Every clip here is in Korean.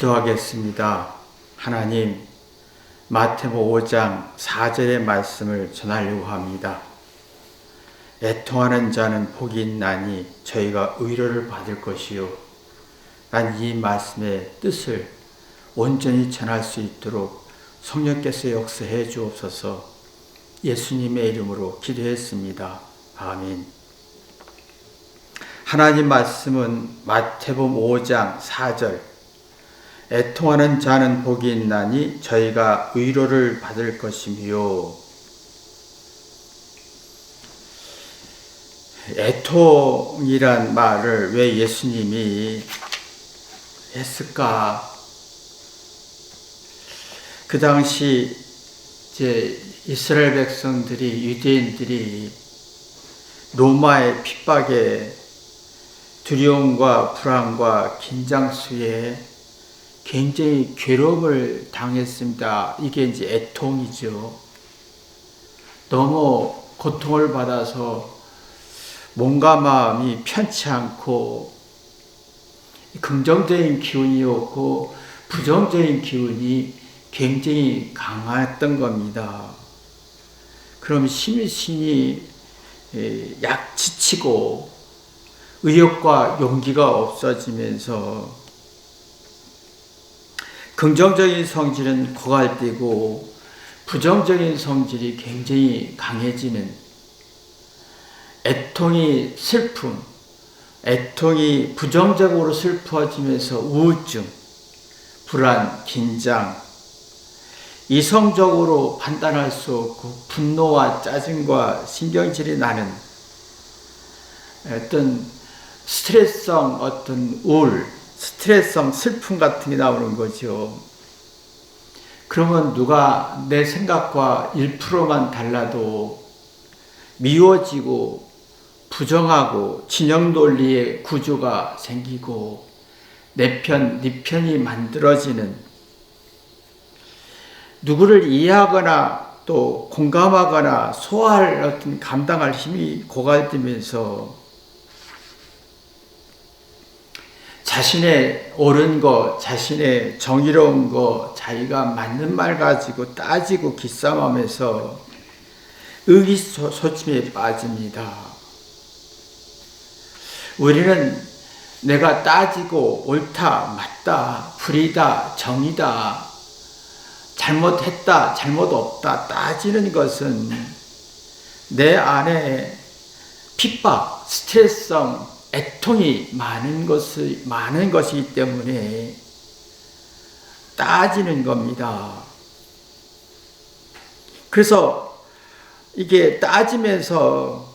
기도하겠습니다. 하나님, 마태복음 5장 4절의 말씀을 전하려고 합니다. 애통하는 자는 복이 있나니 저희가 위로를 받을 것이요. 난 이 말씀의 뜻을 온전히 전할 수 있도록 성령께서 역사해 주옵소서. 예수님의 이름으로 기도했습니다. 아멘. 하나님 말씀은 마태복음 5장 4절, 애통하는 자는 복이 있나니 저희가 위로를 받을 것이며, 애통이란 말을 왜 예수님이 했을까? 그 당시 이제 이스라엘 백성들이, 유대인들이 로마의 핍박에 두려움과 불안과 긴장 속에 굉장히 괴로움을 당했습니다. 이게 이제 애통이죠. 너무 고통을 받아서 몸과 마음이 편치 않고 긍정적인 기운이 없고 부정적인 기운이 굉장히 강했던 겁니다. 그럼 심신이 약 지치고 의욕과 용기가 없어지면서 긍정적인 성질은 고갈되고 부정적인 성질이 굉장히 강해지는 애통이 슬픔, 애통이 부정적으로 슬퍼지면서 우울증, 불안, 긴장, 이성적으로 판단할 수 없고 분노와 짜증과 신경질이 나는 어떤 스트레스성 어떤 우울, 스트레스성 슬픔 같은 게 나오는 거죠. 그러면 누가 내 생각과 1%만 달라도 미워지고 부정하고 진영 논리의 구조가 생기고 내 편, 네 편이 만들어지는, 누구를 이해하거나 또 공감하거나 소화할 어떤 감당할 힘이 고갈되면서 자신의 옳은 것, 자신의 정의로운 것, 자기가 맞는 말 가지고 따지고 기싸움하면서 의기소침에 빠집니다. 우리는 내가 따지고 옳다, 맞다, 불이다, 정이다, 잘못했다, 잘못 없다 따지는 것은 내 안에 핍박, 스트레스성 애통이 많은 것이기 때문에 따지는 겁니다. 그래서 이게 따지면서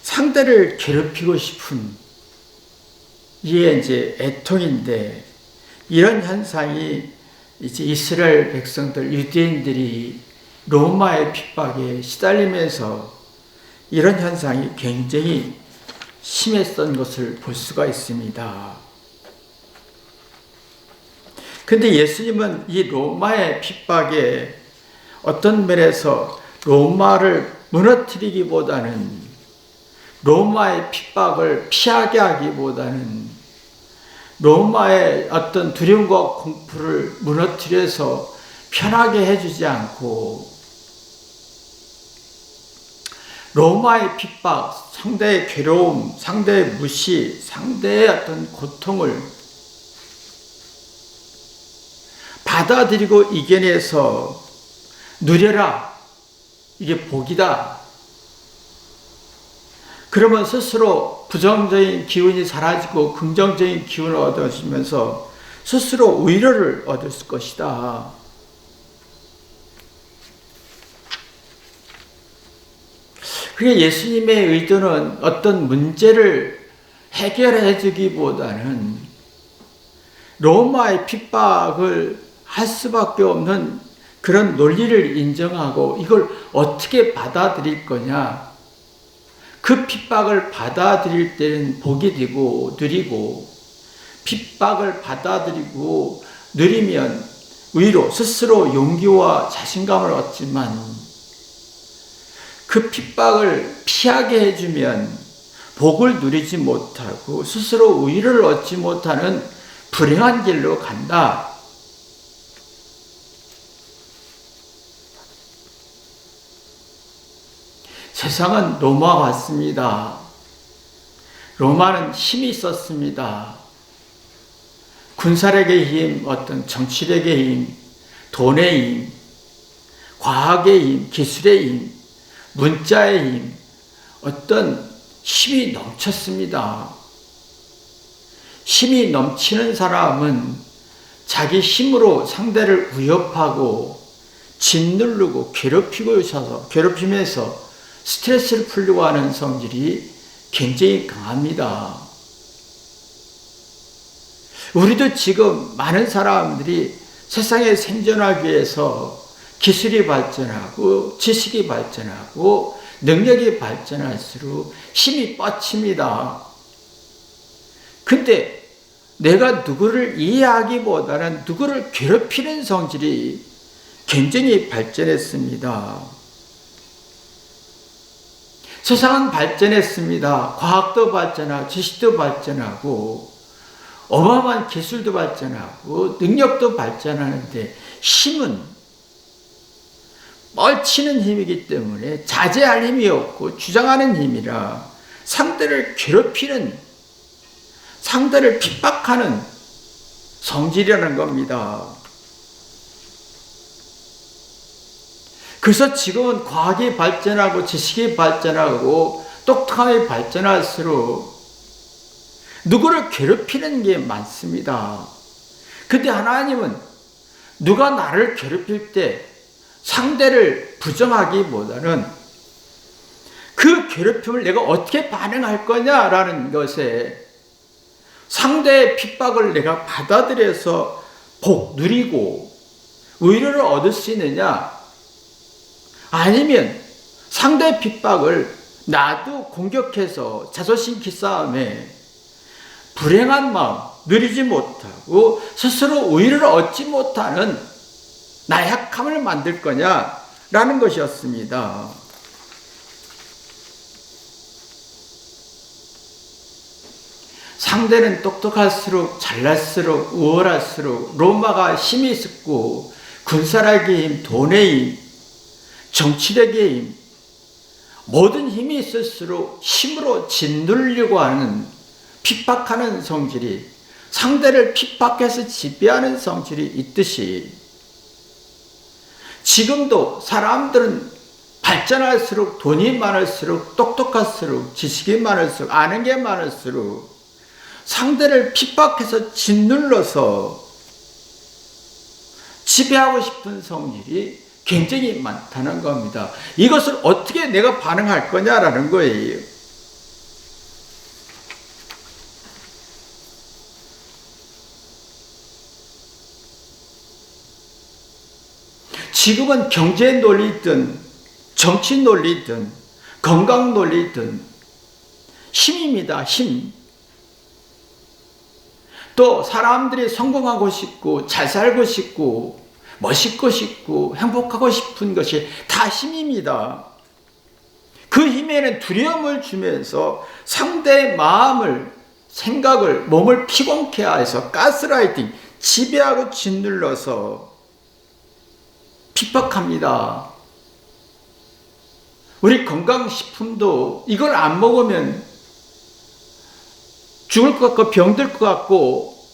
상대를 괴롭히고 싶은, 이게 이제 애통인데, 이런 현상이 이제 이스라엘 백성들, 유대인들이 로마의 핍박에 시달리면서 이런 현상이 굉장히 심했던 것을 볼 수가 있습니다. 근데 예수님은 이 로마의 핍박에 어떤 면에서 로마를 무너뜨리기보다는, 로마의 핍박을 피하게 하기보다는 로마의 어떤 두려움과 공포를 무너뜨려서 편하게 해주지 않고 로마의 핍박, 상대의 괴로움, 상대의 무시, 상대의 어떤 고통을 받아들이고 이겨내서 누려라, 이게 복이다. 그러면 스스로 부정적인 기운이 사라지고 긍정적인 기운을 얻으시면서 스스로 위로를 얻을 것이다. 그게 예수님의 의도는 어떤 문제를 해결해 주기보다는 로마의 핍박을 할 수밖에 없는 그런 논리를 인정하고 이걸 어떻게 받아들일 거냐. 그 핍박을 받아들일 때는 복이 되고 누리고, 핍박을 받아들이고 누리면 위로, 스스로 용기와 자신감을 얻지만, 그 핍박을 피하게 해주면 복을 누리지 못하고 스스로 위로를 얻지 못하는 불행한 길로 간다. 세상은 로마와 같습니다. 로마는 힘이 있었습니다. 군사력의 힘, 어떤 정치력의 힘, 돈의 힘, 과학의 힘, 기술의 힘, 문자의 힘, 어떤 힘이 넘쳤습니다. 힘이 넘치는 사람은 자기 힘으로 상대를 위협하고 짓누르고 괴롭히면서 스트레스를 풀려고 하는 성질이 굉장히 강합니다. 우리도 지금 많은 사람들이 세상에 생존하기 위해서 기술이 발전하고 지식이 발전하고 능력이 발전할수록 힘이 뻗칩니다. 근데 내가 누구를 이해하기보다는 누구를 괴롭히는 성질이 굉장히 발전했습니다. 세상은 발전했습니다. 과학도 발전하고 지식도 발전하고 어마어마한 기술도 발전하고 능력도 발전하는데 힘은 뻘치는 힘이기 때문에 자제할 힘이 없고 주장하는 힘이라 상대를 괴롭히는, 상대를 핍박하는 성질이라는 겁니다. 그래서 지금은 과학이 발전하고 지식이 발전하고 똑똑함이 발전할수록 누구를 괴롭히는 게 많습니다. 근데 하나님은 누가 나를 괴롭힐 때 상대를 부정하기보다는 그 괴롭힘을 내가 어떻게 반응할 거냐라는 것에 상대의 핍박을 내가 받아들여서 누리고 위로를 얻을 수 있느냐, 아니면 상대의 핍박을 나도 공격해서 자존심 기싸움에 불행한 마음, 누리지 못하고 스스로 위로를 얻지 못하는 나약함을 만들 거냐라는 것이었습니다. 상대는 똑똑할수록 잘날수록 우월할수록 로마가 힘이 있었고 군사력의 힘, 돈의 힘, 정치력의 힘, 모든 힘이 있을수록 힘으로 짓누르려고 하는, 핍박하는 성질이, 상대를 핍박해서 지배하는 성질이 있듯이 지금도 사람들은 발전할수록 돈이 많을수록 똑똑할수록 지식이 많을수록 아는 게 많을수록 상대를 핍박해서 짓눌러서 지배하고 싶은 성질이 굉장히 많다는 겁니다. 이것을 어떻게 내가 반응할 거냐라는 거예요. 지금은 경제 논리든 정치 논리든 건강 논리든 힘입니다. 힘. 또 사람들이 성공하고 싶고 잘 살고 싶고 멋있고 싶고 행복하고 싶은 것이 다 힘입니다. 그 힘에는 두려움을 주면서 상대의 마음을, 생각을, 몸을 피곤케 해서 가스라이팅, 지배하고 짓눌러서 핍박합니다. 우리 건강식품도 이걸 안 먹으면 죽을 것 같고 병들 것 같고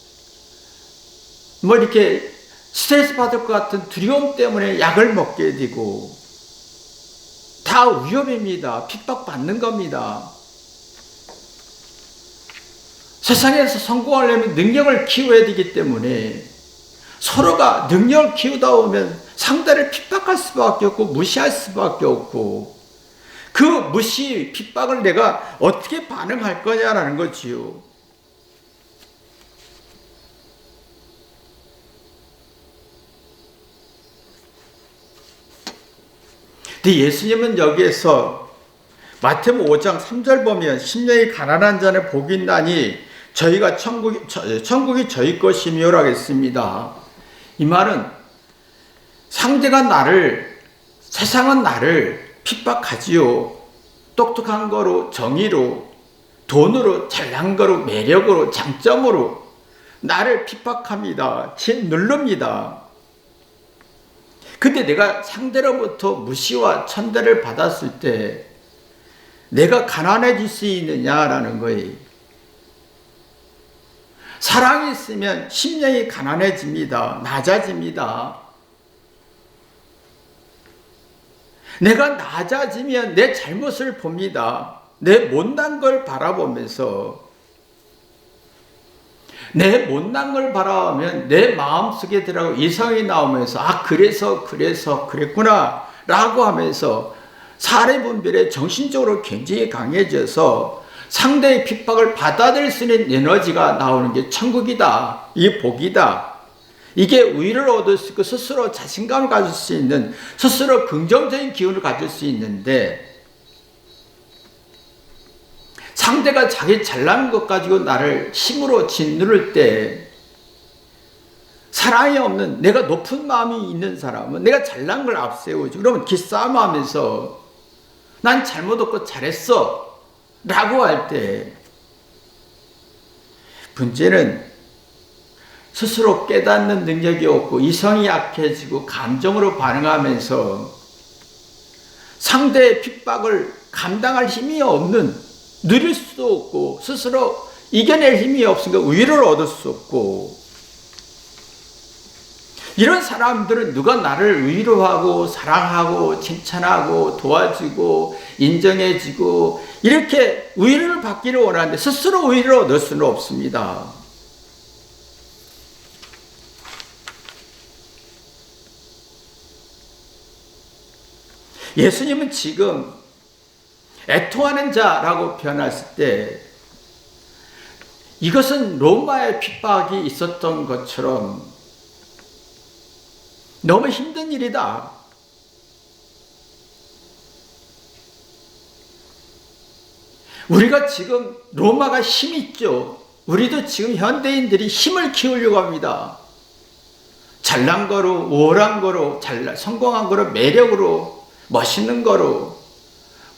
뭐 이렇게 스트레스 받을 것 같은 두려움 때문에 약을 먹게 되고 다 위험입니다. 핍박받는 겁니다. 세상에서 성공하려면 능력을 키워야 되기 때문에 서로가 능력을 키우다 보면 상대를 핍박할 수밖에 없고 무시할 수밖에 없고 그 무시, 핍박을 내가 어떻게 반응할 거냐라는 거지요. 근데 예수님은 여기에서 마태복음 5장 3절 보면 심령이 가난한 자는 복이 있나니 저희가 천국이 저희 것이며라고 했습니다. 이 말은 상대가 나를, 세상은 나를 핍박하지요. 똑똑한 거로, 정의로, 돈으로, 잘난 거로, 매력으로, 장점으로 나를 핍박합니다. 짓누릅니다. 근데 내가 상대로부터 무시와 천대를 받았을 때 내가 가난해질 수 있느냐라는 거예요. 사랑이 있으면 심령이 가난해집니다. 낮아집니다. 내가 낮아지면 내 잘못을 봅니다. 내 못난 걸 바라보면서, 내 못난 걸 바라보면 내 마음속에 들어가고 이성이 나오면서 그래서 그랬구나 라고 하면서 사례 분별에 정신적으로 굉장히 강해져서 상대의 핍박을 받아들일 수 있는 에너지가 나오는 게 천국이다. 이게 복이다. 이게 의를 얻을 수 있고 스스로 자신감을 가질 수 있는, 스스로 긍정적인 기운을 가질 수 있는데, 상대가 자기 잘난 것 가지고 나를 힘으로 짓누를 때, 사랑이 없는, 내가 높은 마음이 있는 사람은 내가 잘난 걸 앞세우지. 그러면 기싸움 하면서 난 잘못 없고 잘했어 라고 할 때, 문제는 스스로 깨닫는 능력이 없고 이성이 약해지고 감정으로 반응하면서 상대의 핍박을 감당할 힘이 없는, 누릴 수도 없고 스스로 이겨낼 힘이 없으니까 위로를 얻을 수 없고, 이런 사람들은 누가 나를 위로하고 사랑하고 칭찬하고 도와주고 인정해주고 이렇게 위로를 받기를 원하는데 스스로 위로를 얻을 수는 없습니다. 예수님은 지금 애통하는 자라고 표현했을 때 이것은 로마의 핍박이 있었던 것처럼 너무 힘든 일이다. 우리가 지금 로마가 힘이 있죠. 우리도 지금 현대인들이 힘을 키우려고 합니다. 잘난 거로, 우월한 거로, 성공한 거로, 매력으로, 멋있는 거로,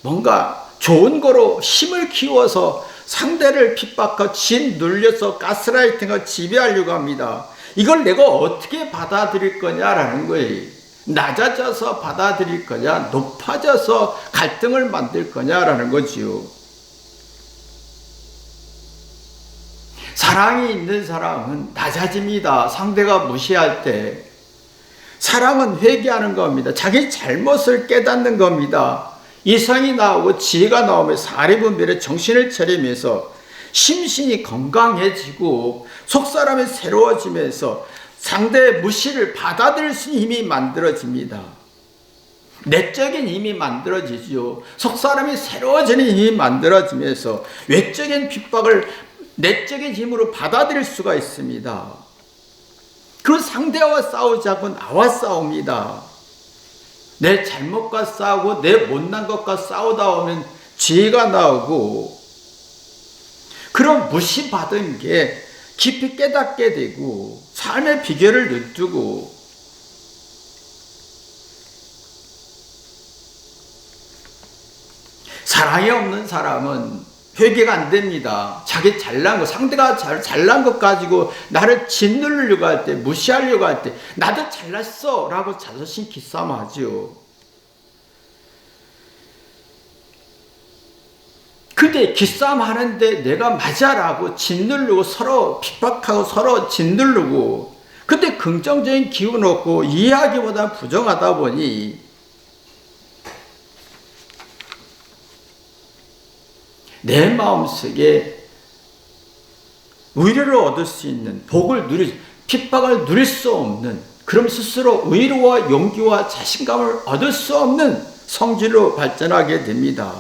뭔가 좋은 거로 힘을 키워서 상대를 핍박하고 짓눌려서 가스라이팅하고 지배하려고 합니다. 이걸 내가 어떻게 받아들일 거냐라는 거예요. 낮아져서 받아들일 거냐, 높아져서 갈등을 만들 거냐라는 거지요. 사랑이 있는 사람은 낮아집니다. 상대가 무시할 때. 사랑은 회개하는 겁니다. 자기 잘못을 깨닫는 겁니다. 이성이 나오고 지혜가 나오며 사리분별에 정신을 차리면서 심신이 건강해지고 속사람이 새로워지면서 상대의 무시를 받아들일 수 있는 힘이 만들어집니다. 내적인 힘이 만들어지죠. 속사람이 새로워지는 힘이 만들어지면서 외적인 핍박을 내적인 힘으로 받아들일 수가 있습니다. 그 상대와 싸우지 않고 나와 싸웁니다. 내 잘못과 싸우고 내 못난 것과 싸우다 보면 지혜가 나오고, 그런 무시받은 게 깊이 깨닫게 되고 삶의 비결을 눈뜨고, 사랑이 없는 사람은 회개가 안 됩니다. 자기 잘난 거, 상대가 잘난 것 가지고 나를 짓누르려고 할 때, 무시하려고 할 때, 나도 잘났어 라고 자존심 기싸움하죠. 근데 기싸움 하는데 내가 맞아라고 짓누르고 서로 핍박하고 서로 짓누르고, 근데 긍정적인 기운 없고 이해하기보다 부정하다 보니 내 마음속에 위로를 얻을 수 있는, 복을 핍박을 누릴 수 없는, 그럼 스스로 위로와 용기와 자신감을 얻을 수 없는 성질로 발전하게 됩니다.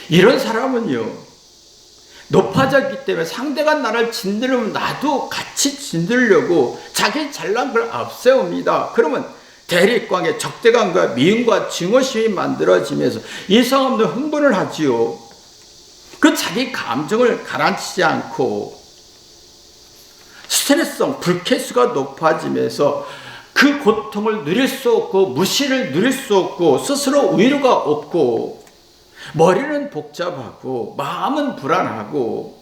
이런 사람은요, 높아졌기 때문에 상대가 나를 짓누르면 나도 같이 짓누르려고 자기 잘난 걸 앞세웁니다. 그러면 대립관계, 적대감과 미움과 증오심이 만들어지면서 이성 없는 흥분을 하지요. 그 자기 감정을 가라앉히지 않고 스트레스성, 불쾌수가 높아지면서 그 고통을 누릴 수 없고 무시를 누릴 수 없고 스스로 위로가 없고 머리는 복잡하고 마음은 불안하고,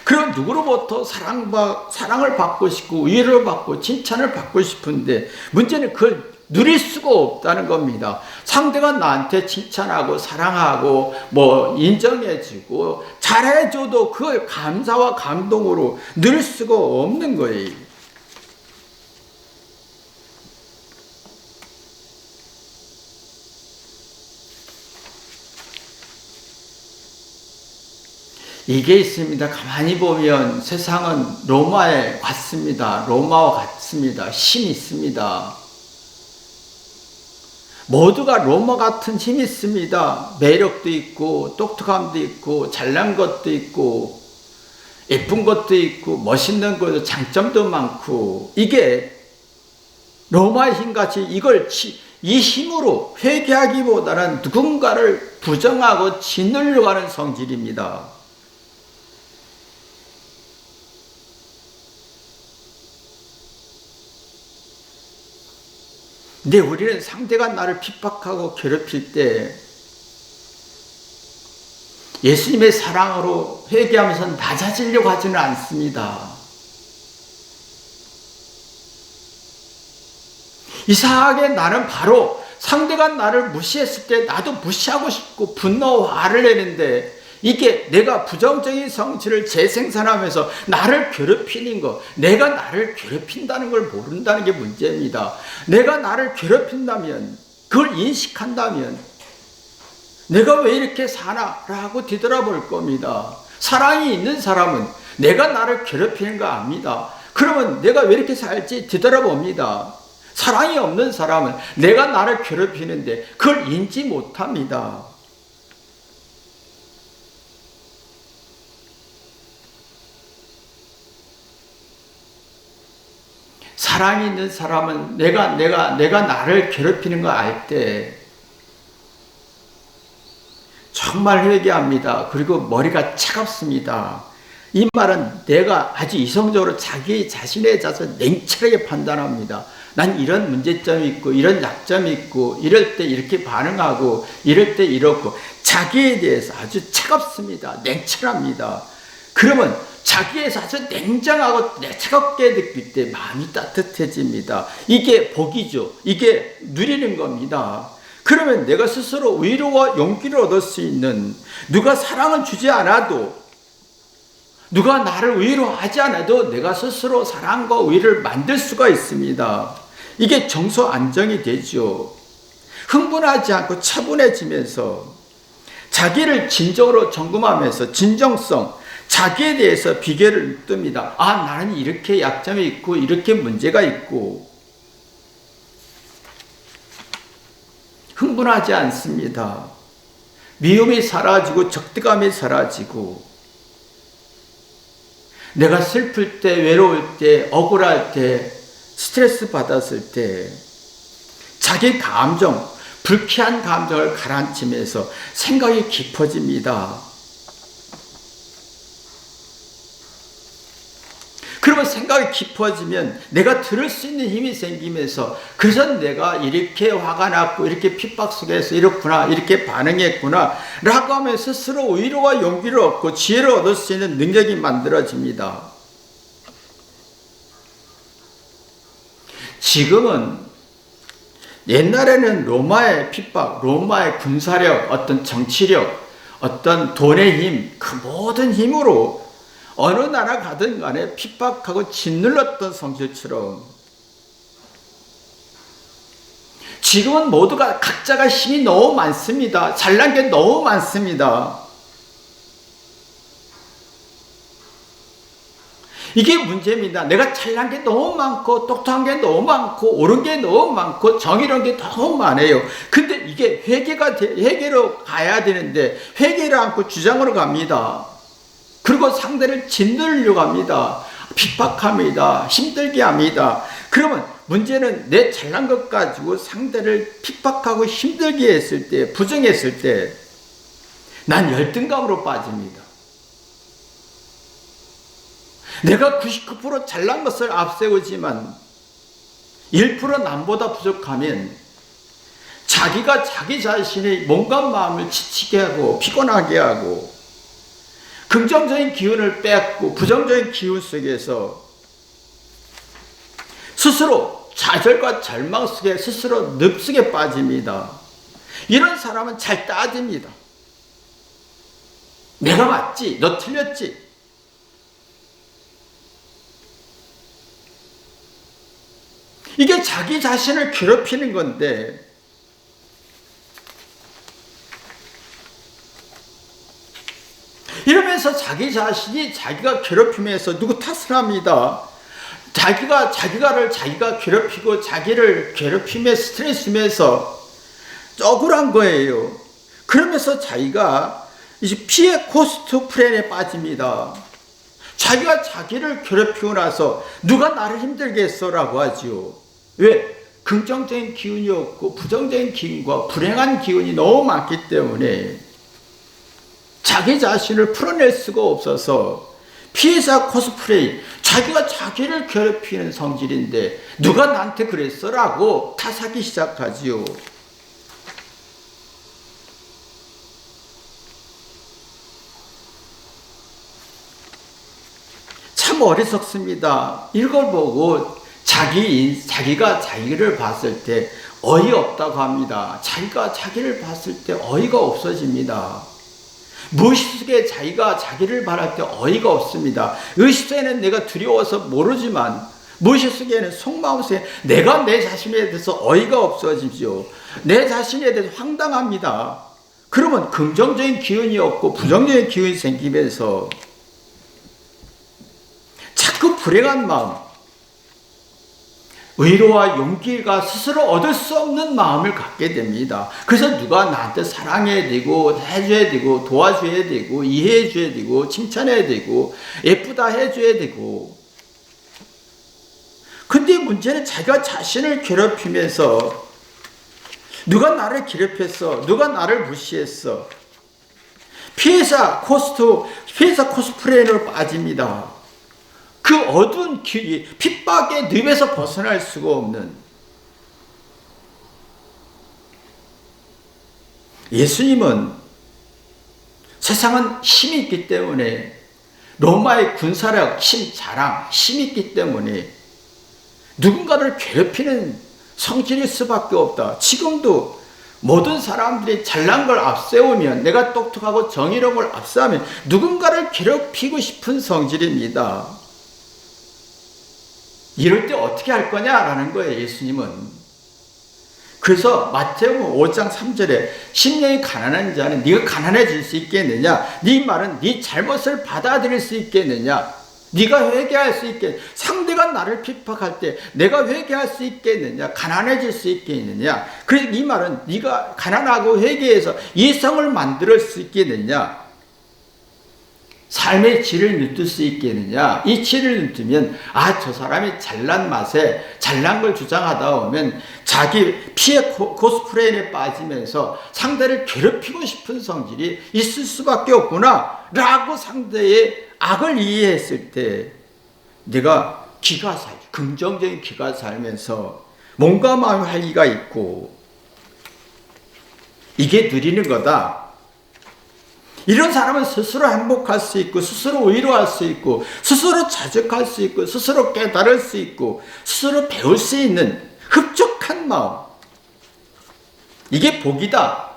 그리고 누구로부터 사랑을 받고 싶고 위로를 받고 칭찬을 받고 싶은데 문제는 그걸 누릴 수가 없다는 겁니다. 상대가 나한테 칭찬하고 사랑하고 인정해주고 잘해줘도 그걸 감사와 감동으로 누릴 수가 없는 거예요. 이게 있습니다. 가만히 보면 세상은 로마에 같습니다. 로마와 같습니다. 힘이 있습니다. 모두가 로마 같은 힘이 있습니다. 매력도 있고 똑똑함도 있고 잘난 것도 있고 예쁜 것도 있고 멋있는 것도 장점도 많고, 이게 로마의 힘같이 이 힘으로 회개하기보다는 누군가를 부정하고 짓누려고 하는 성질입니다. 근데 우리는 상대가 나를 핍박하고 괴롭힐 때 예수님의 사랑으로 회개하면서 낮아지려고 하지는 않습니다. 이상하게 나는 바로 상대가 나를 무시했을 때 나도 무시하고 싶고 분노와 화를 내는데, 이게 내가 부정적인 성질을 재생산하면서 나를 괴롭히는 것, 내가 나를 괴롭힌다는 걸 모른다는 게 문제입니다. 내가 나를 괴롭힌다면, 그걸 인식한다면 내가 왜 이렇게 사나? 라고 뒤돌아볼 겁니다. 사랑이 있는 사람은 내가 나를 괴롭히는 거 압니다. 그러면 내가 왜 이렇게 살지? 뒤돌아봅니다. 사랑이 없는 사람은 내가 나를 괴롭히는데 그걸 인지 못합니다. 사랑이 있는 사람은 내가 나를 괴롭히는 거 알 때 정말 회개합니다. 그리고 머리가 차갑습니다. 이 말은 내가 아주 이성적으로 자기 자신에 대해서 냉철하게 판단합니다. 난 이런 문제점이 있고 이런 약점이 있고 이럴 때 이렇게 반응하고 이럴 때 이렇고, 자기에 대해서 아주 차갑습니다. 냉철합니다. 그러면 자기에서 아주 냉정하고 차갑게 느낄 때 마음이 따뜻해집니다. 이게 복이죠. 이게 누리는 겁니다. 그러면 내가 스스로 위로와 용기를 얻을 수 있는, 누가 사랑을 주지 않아도, 누가 나를 위로하지 않아도 내가 스스로 사랑과 위로를 만들 수가 있습니다. 이게 정서 안정이 되죠. 흥분하지 않고 차분해지면서 자기를 진정으로 점검하면서 진정성, 자기에 대해서 비결을 뜹니다. 아, 나는 이렇게 약점이 있고 이렇게 문제가 있고. 흥분하지 않습니다. 미움이 사라지고 적대감이 사라지고, 내가 슬플 때, 외로울 때, 억울할 때, 스트레스 받았을 때 자기 감정, 불쾌한 감정을 가라앉히면서 생각이 깊어집니다. 그러면 생각이 깊어지면 내가 들을 수 있는 힘이 생기면서, 그래서 내가 이렇게 화가 났고 이렇게 핍박 속에서 이렇구나, 이렇게 반응했구나 라고 하면 스스로 위로와 용기를 얻고 지혜를 얻을 수 있는 능력이 만들어집니다. 지금은, 옛날에는 로마의 핍박, 로마의 군사력, 어떤 정치력, 어떤 돈의 힘, 그 모든 힘으로 어느 나라 가든 간에 핍박하고 짓눌렀던 성질처럼, 지금은 모두가 각자가 힘이 너무 많습니다. 잘난 게 너무 많습니다. 이게 문제입니다. 내가 잘난 게 너무 많고 똑똑한 게 너무 많고 옳은 게 너무 많고 정의로운 게 너무 많아요. 근데 이게 회개로 가야 되는데 회개를 않고 주장으로 갑니다. 그리고 상대를 짓누르려고 합니다. 핍박합니다. 힘들게 합니다. 그러면 문제는 내 잘난 것 가지고 상대를 핍박하고 힘들게 했을 때, 부정했을 때 난 열등감으로 빠집니다. 내가 99% 잘난 것을 앞세우지만 1% 남보다 부족하면 자기가 자기 자신의 몸과 마음을 지치게 하고 피곤하게 하고 긍정적인 기운을 뺏고 부정적인 기운 속에서 스스로 좌절과 절망 속에 스스로 늪속에 빠집니다. 이런 사람은 잘 따집니다. 내가 맞지, 너 틀렸지. 이게 자기 자신을 괴롭히는 건데, 이러면서 자기 자신이 자기가 괴롭히면서 누구 탓을 합니다. 자기가 괴롭히고 자기를 괴롭히며 스트레스 주면서 억울한 거예요. 그러면서 자기가 이제 피해 코스트 플랜에 빠집니다. 자기가 자기를 괴롭히고 나서 누가 나를 힘들게 했어라고 하지요. 왜? 긍정적인 기운이 없고 부정적인 기운과 불행한 기운이 너무 많기 때문에 자기 자신을 풀어낼 수가 없어서 피해자 코스프레이, 자기가 자기를 괴롭히는 성질인데 누가 나한테 그랬어? 라고 탓하기 시작하지요. 참 어리석습니다. 이걸 보고 자기가 자기를 봤을 때 어이없다고 합니다. 자기가 자기를 봤을 때 어이가 없어집니다. 무의식 속에 자기가 자기를 바랄 때 어이가 없습니다. 의식 속에는 내가 두려워서 모르지만 무의식 속에는 속마음 속에 내가 내 자신에 대해서 어이가 없어지죠. 내 자신에 대해서 황당합니다. 그러면 긍정적인 기운이 없고 부정적인 기운이 생기면서 자꾸 불행한 마음, 의로와 용기가 스스로 얻을 수 없는 마음을 갖게 됩니다. 그래서 누가 나한테 사랑해야 되고 해줘야 되고 도와줘야 되고 이해해줘야 되고 칭찬해야 되고 예쁘다 해줘야 되고, 근데 문제는 자기가 자신을 괴롭히면서 누가 나를 괴롭혔어, 누가 나를 무시했어, 피해자 코스프레로 빠집니다. 그 어두운 길이 핍박의 늪에서 벗어날 수가 없는, 예수님은 세상은 힘이 있기 때문에, 로마의 군사력, 자랑, 힘이 있기 때문에 누군가를 괴롭히는 성질일 수밖에 없다. 지금도 모든 사람들이 잘난 걸 앞세우면, 내가 똑똑하고 정의로운 걸 앞세우면 누군가를 괴롭히고 싶은 성질입니다. 이럴 때 어떻게 할 거냐라는 거예요, 예수님은. 그래서 마태복음 5장 3절에 심령이 가난한 자는 네가 가난해질 수 있겠느냐, 네 말은 네 잘못을 받아들일 수 있겠느냐, 네가 회개할 수 있겠느냐, 상대가 나를 핍박할 때 내가 회개할 수 있겠느냐, 가난해질 수 있겠느냐, 그래서 네 말은 네가 가난하고 회개해서 이성을 만들 수 있겠느냐, 삶의 질을 느낄 수 있겠느냐. 이 질을 느끼면 저 사람이 잘난 맛에 잘난 걸 주장하다 보면 자기 피해 코스프레에 빠지면서 상대를 괴롭히고 싶은 성질이 있을 수밖에 없구나 라고 상대의 악을 이해했을 때 내가 긍정적인 기가 살면서 몸과 마음의 활기가 있고, 이게 누리는 거다. 이런 사람은 스스로 행복할 수 있고, 스스로 위로할 수 있고, 스스로 자족할 수 있고, 스스로 깨달을 수 있고, 스스로 배울 수 있는 흡족한 마음, 이게 복이다.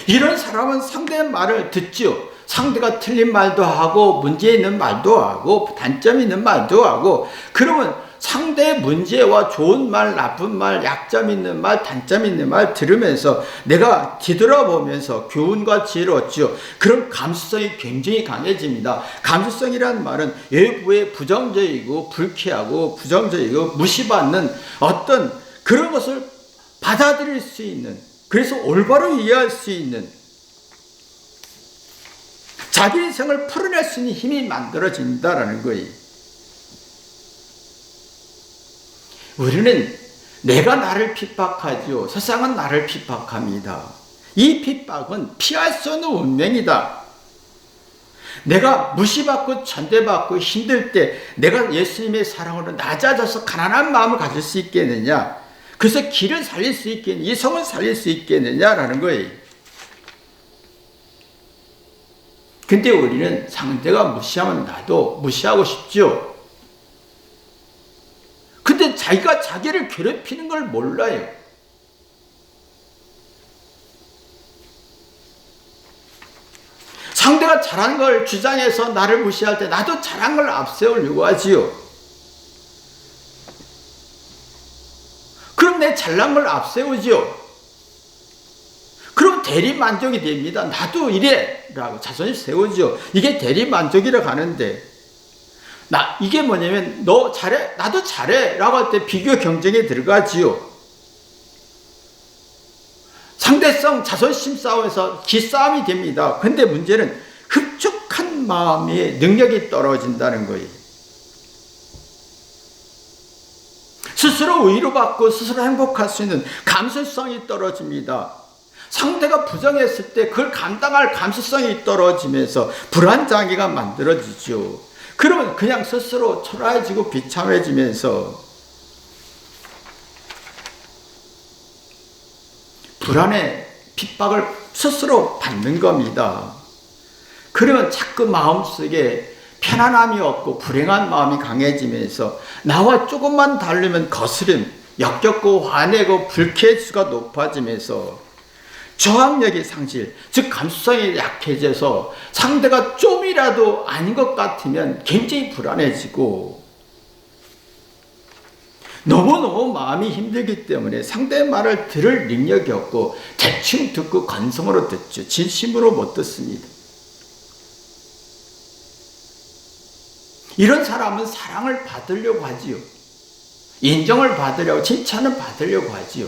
이런 사람은 상대의 말을 듣죠. 상대가 틀린 말도 하고 문제 있는 말도 하고 단점 있는 말도 하고, 그러면 상대의 문제와 좋은 말, 나쁜 말, 약점 있는 말, 단점 있는 말 들으면서 내가 뒤돌아보면서 교훈과 지혜를 얻죠. 그런 감수성이 굉장히 강해집니다. 감수성이라는 말은 외부에 부정적이고 불쾌하고 부정적이고 무시받는 어떤 그런 것을 받아들일 수 있는, 그래서 올바로 이해할 수 있는, 자기 인생을 풀어낼 수 있는 힘이 만들어진다라는 거예요. 우리는 내가 나를 핍박하죠. 세상은 나를 핍박합니다. 이 핍박은 피할 수 없는 운명이다. 내가 무시받고 천대받고 힘들 때 내가 예수님의 사랑으로 낮아져서 가난한 마음을 가질 수 있겠느냐, 그래서 길을 살릴 수 있겠느냐, 이성을 살릴 수 있겠느냐라는 거예요. 근데 우리는 상대가 무시하면 나도 무시하고 싶죠. 자기가 자기를 괴롭히는 걸 몰라요. 상대가 잘한 걸 주장해서 나를 무시할 때 나도 잘한 걸 앞세우려고 하지요. 그럼 내 잘난 걸 앞세우지요. 그럼 대리만족이 됩니다. 나도 이래 라고 자존심 세우죠. 이게 대리만족이라고 하는데, 이게 뭐냐면 너 잘해? 나도 잘해 라고 할 때 비교 경쟁에 들어가지요. 상대성 자존심 싸움에서 기싸움이 됩니다. 근데 문제는 흡족한 마음의 능력이 떨어진다는 거예요. 스스로 위로받고 스스로 행복할 수 있는 감수성이 떨어집니다. 상대가 부정했을 때 그걸 감당할 감수성이 떨어지면서 불안장애가 만들어지죠. 그러면 그냥 스스로 초라해지고 비참해지면서 불안의 핍박을 스스로 받는 겁니다. 그러면 자꾸 마음속에 편안함이 없고 불행한 마음이 강해지면서 나와 조금만 다르면 거스름, 역겹고 화내고 불쾌수가 높아지면서 저항력이 상실, 즉 감수성이 약해져서 상대가 좀이라도 아닌 것 같으면 굉장히 불안해지고, 너무너무 마음이 힘들기 때문에 상대의 말을 들을 능력이 없고 대충 듣고 건성으로 듣죠. 진심으로 못 듣습니다. 이런 사람은 사랑을 받으려고 하지요. 인정을 받으려고, 칭찬을 받으려고 하지요.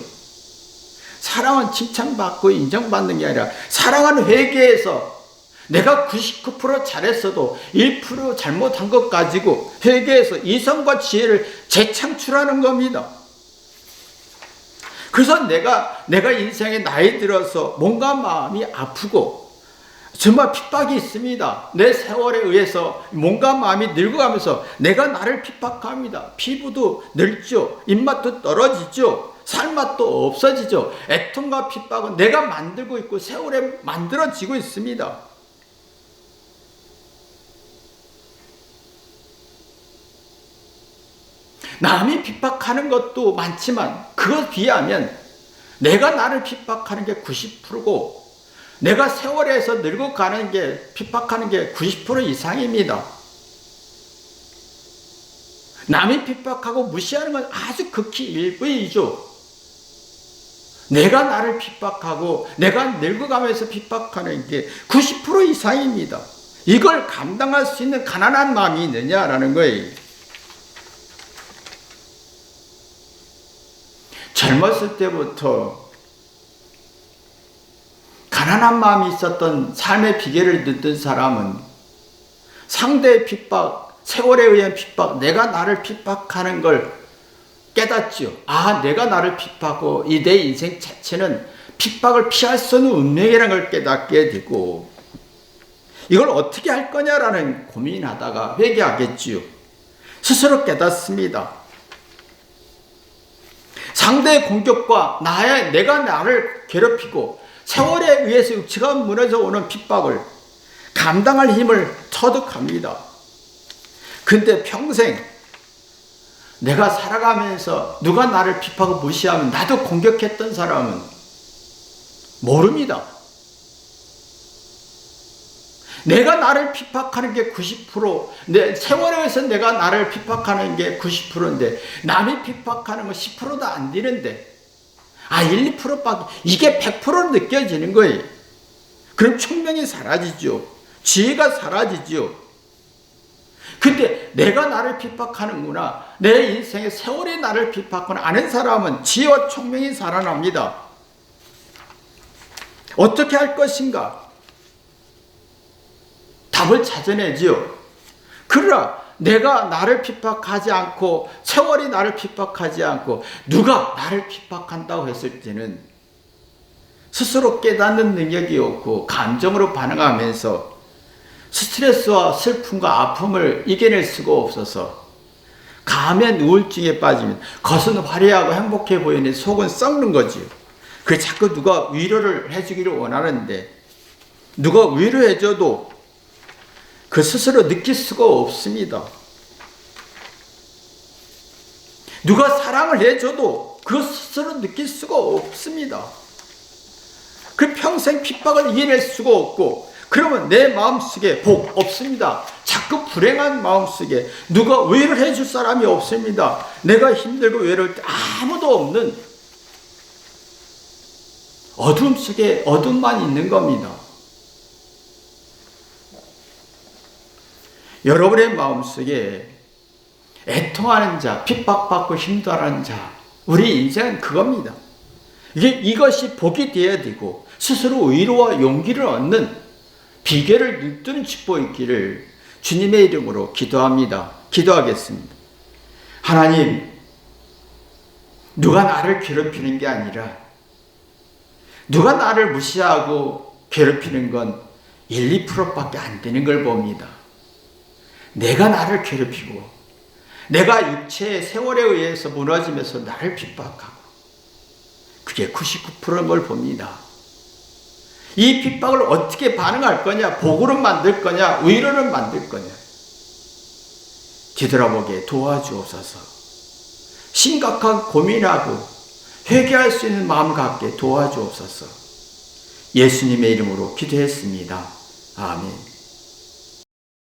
사랑은 칭찬받고 인정받는 게 아니라, 사랑은 회개해서 내가 99% 잘했어도 1% 잘못한 것 가지고 회개해서 이성과 지혜를 재창출하는 겁니다. 그래서 내가 인생에 나이 들어서 뭔가 마음이 아프고 정말 핍박이 있습니다. 내 세월에 의해서 뭔가 마음이 늙어가면서 내가 나를 핍박합니다. 피부도 늙죠. 입맛도 떨어지죠. 살맛도 없어지죠. 애통과 핍박은 내가 만들고 있고 세월에 만들어지고 있습니다. 남이 핍박하는 것도 많지만 그것 비하면 내가 나를 핍박하는 게 90%고 내가 세월에서 늙어가는 게 핍박하는 게 90% 이상입니다. 남이 핍박하고 무시하는 건 아주 극히 일부이죠. 내가 나를 핍박하고 내가 늙어가면서 핍박하는 게 90% 이상입니다. 이걸 감당할 수 있는 가난한 마음이 있느냐라는 거예요. 젊었을 때부터 가난한 마음이 있었던 삶의 비결을 듣던 사람은 상대의 핍박, 세월에 의한 핍박, 내가 나를 핍박하는 걸 깨닫죠. 내가 나를 핍박하고 이 내 인생 자체는 핍박을 피할 수 없는 운명이라는 걸 깨닫게 되고, 이걸 어떻게 할 거냐라는 고민하다가 회개하겠지요. 스스로 깨닫습니다. 상대의 공격과 내가 나를 괴롭히고 세월에 의해서 육체가 무너져 오는 핍박을 감당할 힘을 터득합니다. 근데 평생 내가 살아가면서 누가 나를 핍박하고 무시하면 나도 공격했던 사람은 모릅니다. 내가 나를 핍박하는 게 90%, 내 세월에 의해서 내가 나를 핍박하는 게 90%인데 남이 핍박하는 건 10%도 안 되는데 1, 2%밖에, 이게 100% 느껴지는 거예요. 그럼 총명이 사라지죠. 지혜가 사라지죠. 근데 내가 나를 핍박하는구나, 내 인생의 세월이 나를 핍박하는 아는 사람은 지혜와 총명이 살아납니다. 어떻게 할 것인가? 답을 찾아내지요. 그러나 내가 나를 핍박하지 않고 세월이 나를 핍박하지 않고 누가 나를 핍박한다고 했을 때는 스스로 깨닫는 능력이 없고 감정으로 반응하면서 스트레스와 슬픔과 아픔을 이겨낼 수가 없어서 감의 우울증에 빠지면 겉은 화려하고 행복해 보이는 속은 썩는 거지요. 그 자꾸 누가 위로를 해주기를 원하는데 누가 위로해줘도 그 스스로 느낄 수가 없습니다. 누가 사랑을 해줘도 그것 스스로 느낄 수가 없습니다. 그 평생 핍박을 이겨낼 수가 없고, 그러면 내 마음속에 복 없습니다. 자꾸 불행한 마음속에 누가 위로를 해줄 사람이 없습니다. 내가 힘들고 외로울 때 아무도 없는 어둠 속에 어둠만 있는 겁니다. 여러분의 마음속에 애통하는 자, 핍박받고 힘들어하는 자, 우리 인생은 그겁니다. 이것이 복이 되어야 되고 스스로 위로와 용기를 얻는 비결을 눈뜨는 축복이 있기를 주님의 이름으로 기도합니다. 기도하겠습니다. 하나님, 누가 나를 괴롭히는 게 아니라 누가 나를 무시하고 괴롭히는 건 1, 2%밖에 안 되는 걸 봅니다. 내가 나를 괴롭히고 내가 육체의 세월에 의해서 무너지면서 나를 핍박하고 그게 99%인 걸 봅니다. 이 핍박을 어떻게 반응할 거냐? 복으로 만들 거냐? 위로를 만들 거냐? 뒤돌아보게 도와주옵소서. 심각한 고민하고 회개할 수 있는 마음 갖게 도와주옵소서. 예수님의 이름으로 기도했습니다. 아멘.